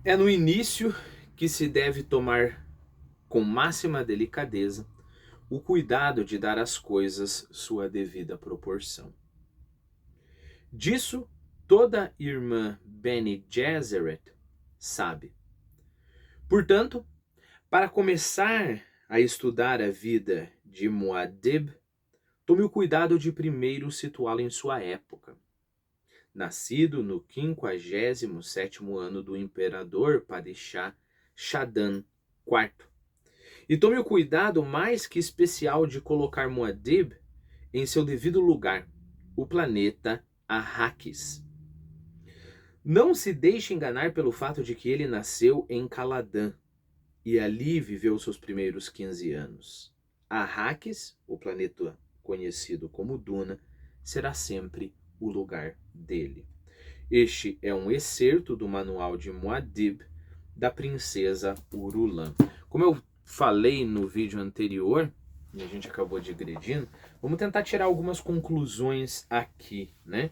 É no início que se deve tomar com máxima delicadeza o cuidado de dar às coisas sua devida proporção. Disso toda irmã Bene Gesserit sabe. Portanto, para começar a estudar a vida de Muad'Dib, tome o cuidado de primeiro situá-lo em sua época. Nascido no 57º ano do imperador Padishah Shaddam IV. E tome o cuidado mais que especial de colocar Muad'Dib em seu devido lugar, o planeta Arrakis. Não se deixe enganar pelo fato de que ele nasceu em Caladan e ali viveu seus primeiros 15 anos. Arrakis, o planeta conhecido como Duna, será sempre o lugar dele. Este é um excerto do manual de Muad'Dib da princesa Irulan. Como eu falei no vídeo anterior, e a gente acabou digredindo, vamos tentar tirar algumas conclusões aqui, né?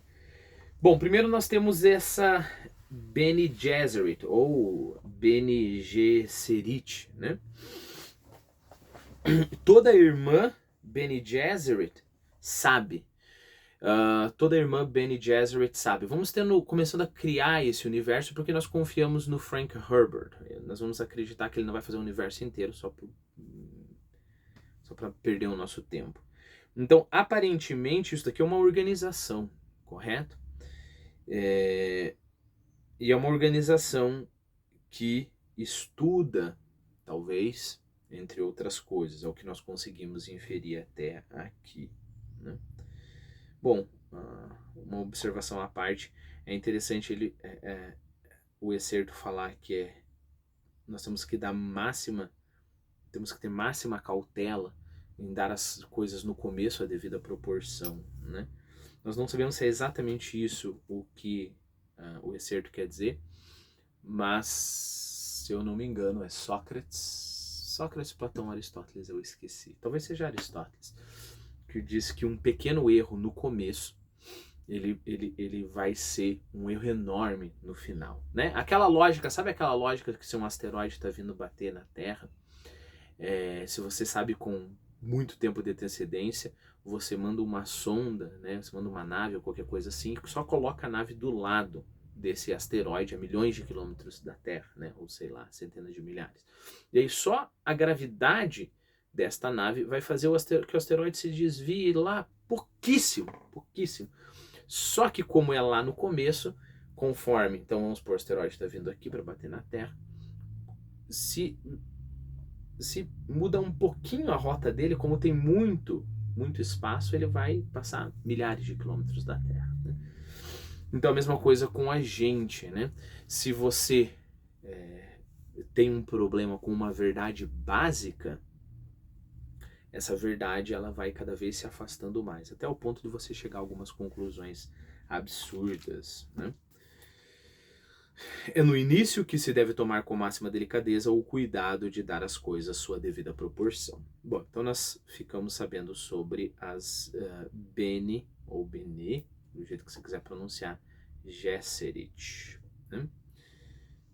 Bom, primeiro nós temos essa Bene Gesserit, ou Bene Gesserit, né? Toda irmã Bene Gesserit sabe. Toda irmã Bene Gesserit sabe. Vamos começando a criar esse universo porque nós confiamos no Frank Herbert. Nós vamos acreditar que ele não vai fazer o universo inteiro só para perder o nosso tempo. Então, aparentemente, isso daqui é uma organização, correto? E é uma organização que estuda, talvez, entre outras coisas, é o que nós conseguimos inferir até aqui, né? Bom, uma observação à parte, é interessante o excerto falar que nós temos que ter máxima cautela em dar as coisas no começo a devida proporção, né? Nós não sabemos se é exatamente isso o que o excerto quer dizer, mas, se eu não me engano, é Sócrates, Platão, Aristóteles, eu esqueci. Talvez seja Aristóteles, que diz que um pequeno erro no começo, ele vai ser um erro enorme no final, né? Aquela lógica, sabe aquela lógica que se um asteroide está vindo bater na Terra, se você sabe com muito tempo de antecedência, você manda uma sonda, né? Você manda uma nave ou qualquer coisa assim, que só coloca a nave do lado desse asteroide a milhões de quilômetros da Terra, né? Ou sei lá, centenas de milhares. E aí só a gravidade desta nave vai fazer que o asteroide se desvie lá pouquíssimo. Só que como é lá no começo, conforme, então vamos supor, o asteroide está vindo aqui para bater na Terra, se muda um pouquinho a rota dele, como tem muito espaço, ele vai passar milhares de quilômetros da Terra, né? Então a mesma coisa com a gente, né? Se você tem um problema com uma verdade básica, essa verdade ela vai cada vez se afastando mais, até o ponto de você chegar a algumas conclusões absurdas, né? É no início que se deve tomar com máxima delicadeza o cuidado de dar às coisas sua devida proporção. Bom, então nós ficamos sabendo sobre as Bene, ou Bene, do jeito que você quiser pronunciar, Gesserit, né?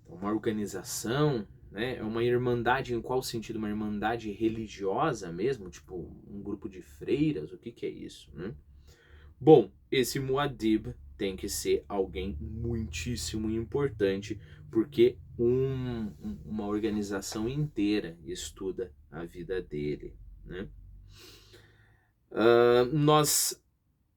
Então, uma organização, né? É uma irmandade, em qual sentido? Uma irmandade religiosa mesmo? Tipo, um grupo de freiras? O que é isso, né? Bom, esse Muad'Dib tem que ser alguém muitíssimo importante, porque uma organização inteira estuda a vida dele, né? Nós,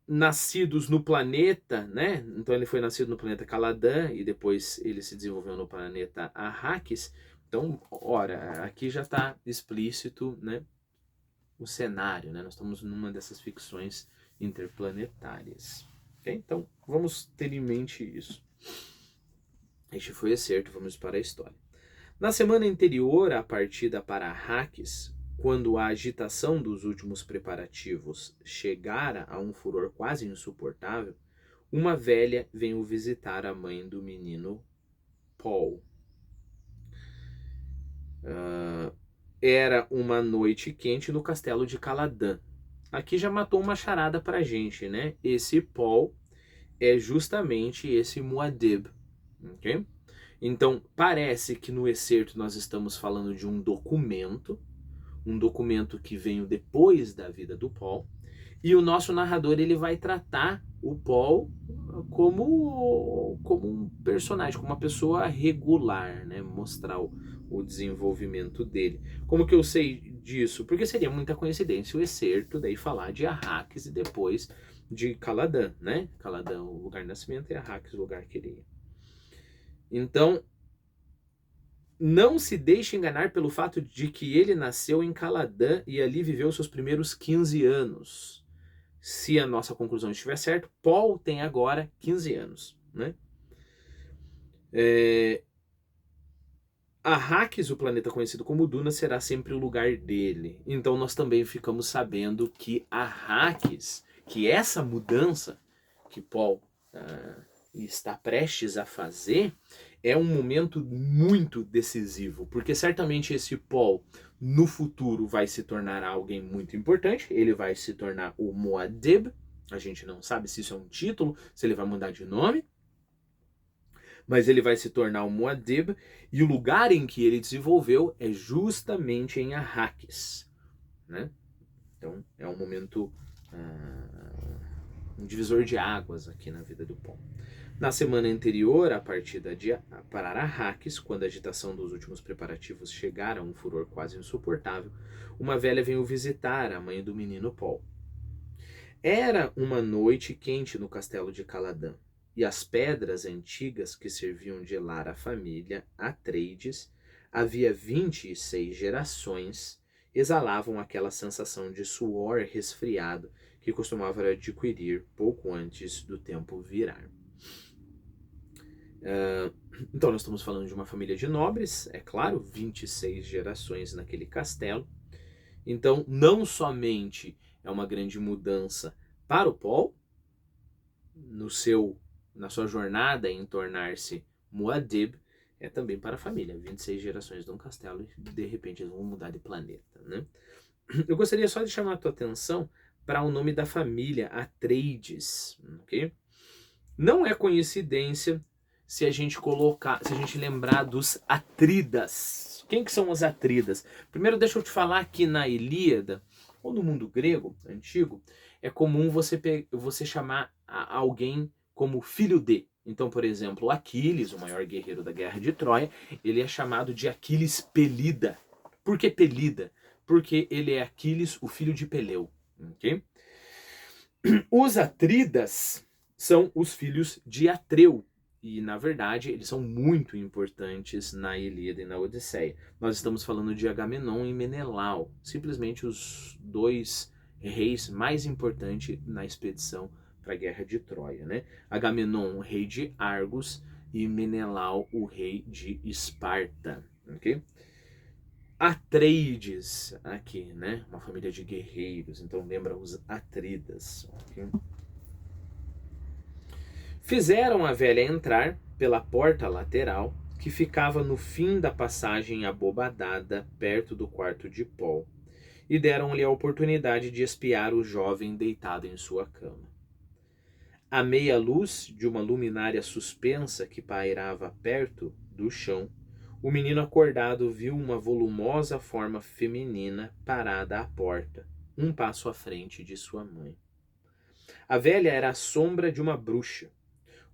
nascidos no planeta, né? Então ele foi nascido no planeta Caladan e depois ele se desenvolveu no planeta Arrakis. Então, ora, aqui já está explícito, né, o cenário, né? Nós estamos numa dessas ficções interplanetárias. Okay? Então, vamos ter em mente isso. Este foi o excerto, vamos para a história. Na semana anterior à partida para Arrakis, quando a agitação dos últimos preparativos chegara a um furor quase insuportável, uma velha veio visitar a mãe do menino Paul. Era uma noite quente no castelo de Caladan. Aqui já matou uma charada pra gente, né? Esse Paul é justamente esse Muad'Dib, ok? Então, parece que no excerto nós estamos falando de um documento que veio depois da vida do Paul, e o nosso narrador ele vai tratar o Paul como um personagem, como uma pessoa regular, né? Mostrar o desenvolvimento dele. Como que eu sei disso? Porque seria muita coincidência o excerto daí falar de Arraques e depois de Caladan, né? Caladan, o lugar de nascimento, e Arraques, o lugar que ele ia. Então, não se deixe enganar pelo fato de que ele nasceu em Caladan e ali viveu seus primeiros 15 anos. Se a nossa conclusão estiver certa, Paul tem agora 15 anos, né? Arrakis, o planeta conhecido como Duna, será sempre o lugar dele. Então nós também ficamos sabendo que Arrakis, que essa mudança que Paul está prestes a fazer, é um momento muito decisivo, porque certamente esse Paul no futuro vai se tornar alguém muito importante, ele vai se tornar o Muad'Dib, a gente não sabe se isso é um título, se ele vai mudar de nome, mas ele vai se tornar o Muad'Dib, e o lugar em que ele desenvolveu é justamente em Arrakis, né? Então é um momento, um divisor de águas aqui na vida do Paul. Na semana anterior à partida para Arrakis, quando a agitação dos últimos preparativos chegara a um furor quase insuportável, uma velha veio visitar a mãe do menino Paul. Era uma noite quente no castelo de Caladan, e as pedras antigas que serviam de lar à família Atreides, havia 26 gerações, exalavam aquela sensação de suor resfriado que costumava adquirir pouco antes do tempo virar. Então nós estamos falando de uma família de nobres, é claro, 26 gerações naquele castelo. Então não somente é uma grande mudança para o Paul, na sua jornada em tornar-se Muad'Dib, é também para a família. 26 gerações de um castelo e de repente eles vão mudar de planeta, né? Eu gostaria só de chamar a tua atenção para o nome da família Atreides, ok? Não é coincidência se a gente lembrar dos Atridas. Quem que são os Atridas? Primeiro deixa eu te falar que na Ilíada, ou no mundo grego antigo, é comum você chamar alguém como filho de. Então, por exemplo, Aquiles, o maior guerreiro da guerra de Troia, ele é chamado de Aquiles Pelida. Por que Pelida? Porque ele é Aquiles, o filho de Peleu. Okay? Os Atridas são os filhos de Atreu. E, na verdade, eles são muito importantes na Ilíada e na Odisseia. Nós estamos falando de Agamenon e Menelau, simplesmente os dois reis mais importantes na expedição para a Guerra de Troia, né? Agamenon, o rei de Argos, e Menelau, o rei de Esparta, ok? Atreides, aqui, né? Uma família de guerreiros, então lembra os Atridas, ok? Fizeram a velha entrar pela porta lateral, que ficava no fim da passagem abobadada, perto do quarto de Paul, e deram-lhe a oportunidade de espiar o jovem deitado em sua cama. À meia luz de uma luminária suspensa que pairava perto do chão, o menino acordado viu uma volumosa forma feminina parada à porta, um passo à frente de sua mãe. A velha era a sombra de uma bruxa.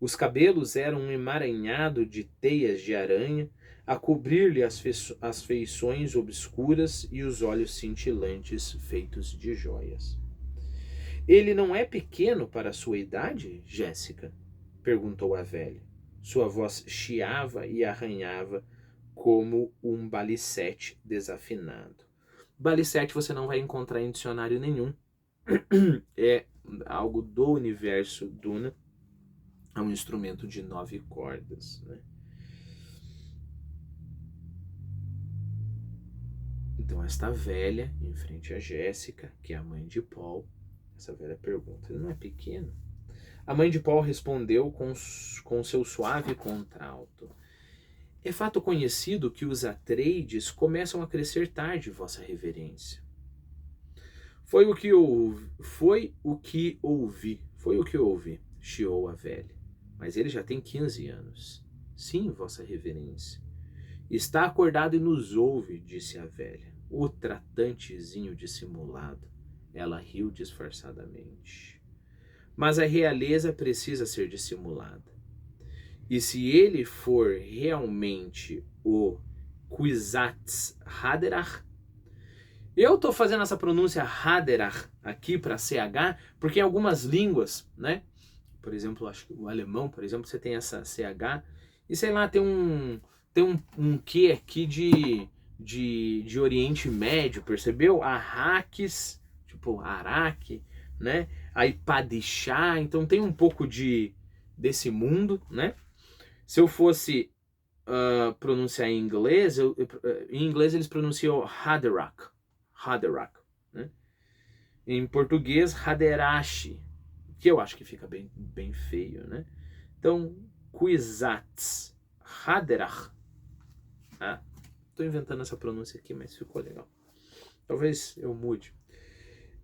Os cabelos eram um emaranhado de teias de aranha, a cobrir-lhe as feições obscuras e os olhos cintilantes feitos de joias. Ele não é pequeno para a sua idade, Jéssica? Perguntou a velha. Sua voz chiava e arranhava como um balicete desafinado. Balicete você não vai encontrar em dicionário nenhum. É algo do universo Duna. É um instrumento de 9 cordas, né? Então esta velha, em frente a Jéssica, que é a mãe de Paul, essa velha pergunta, ele não é pequeno? A mãe de Paul respondeu com seu suave contralto. É fato conhecido que os Atreides começam a crescer tarde, vossa reverência. Foi o que ouvi, chiou a velha. Mas ele já tem 15 anos. Sim, vossa reverência. Está acordado e nos ouve, disse a velha. O tratantezinho dissimulado. Ela riu disfarçadamente. Mas a realeza precisa ser dissimulada. E se ele for realmente o Kwisatz Haderach, eu estou fazendo essa pronúncia Haderach aqui para CH, porque em algumas línguas, né? Por exemplo, acho que o alemão, por exemplo, você tem essa CH, e sei lá, tem um quê aqui de Oriente Médio, percebeu? Arraques, tipo Araque, né? Aí Padishah, então tem um pouco desse mundo, né? Se eu fosse pronunciar em inglês, em inglês eles pronunciam Haderach, Haderach, né? Em português, Haderashi, que eu acho que fica bem, bem feio, né? Então, Kwisatz Haderach. Ah, tô inventando essa pronúncia aqui, mas ficou legal. Talvez eu mude.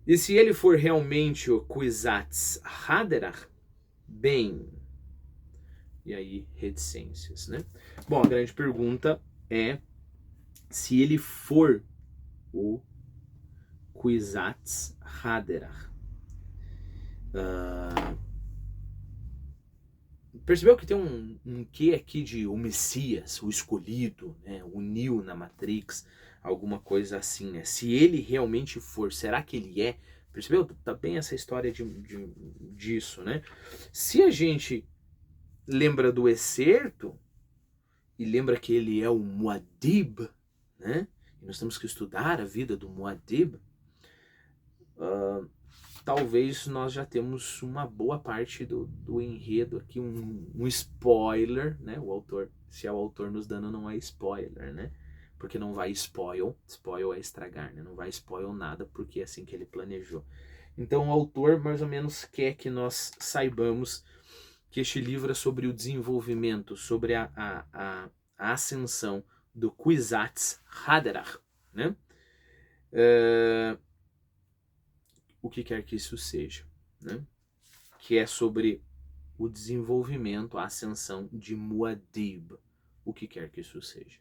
E se ele for realmente o Kwisatz Haderach, bem... E aí, reticências, né? Bom, a grande pergunta é se ele for o Kwisatz Haderach. Percebeu que tem um quê aqui de o Messias, o escolhido, né? O Neo na Matrix, alguma coisa assim, né? Se ele realmente for, será que ele é? Percebeu? Tá bem essa história disso, né? Se a gente lembra do excerto e lembra que ele é o Muad'Dib, né? E nós temos que estudar a vida do Muad'Dib, talvez nós já temos uma boa parte do enredo aqui, um spoiler, né? O autor, se é o autor nos dando, não é spoiler, né? Porque não vai spoil é estragar, né? Não vai spoil nada, porque é assim que ele planejou. Então o autor mais ou menos quer que nós saibamos que este livro é sobre o desenvolvimento, sobre a ascensão do Kwisatz Haderach, né? O que quer que isso seja, né? Que é sobre o desenvolvimento, a ascensão de Muad'Dib, o que quer que isso seja.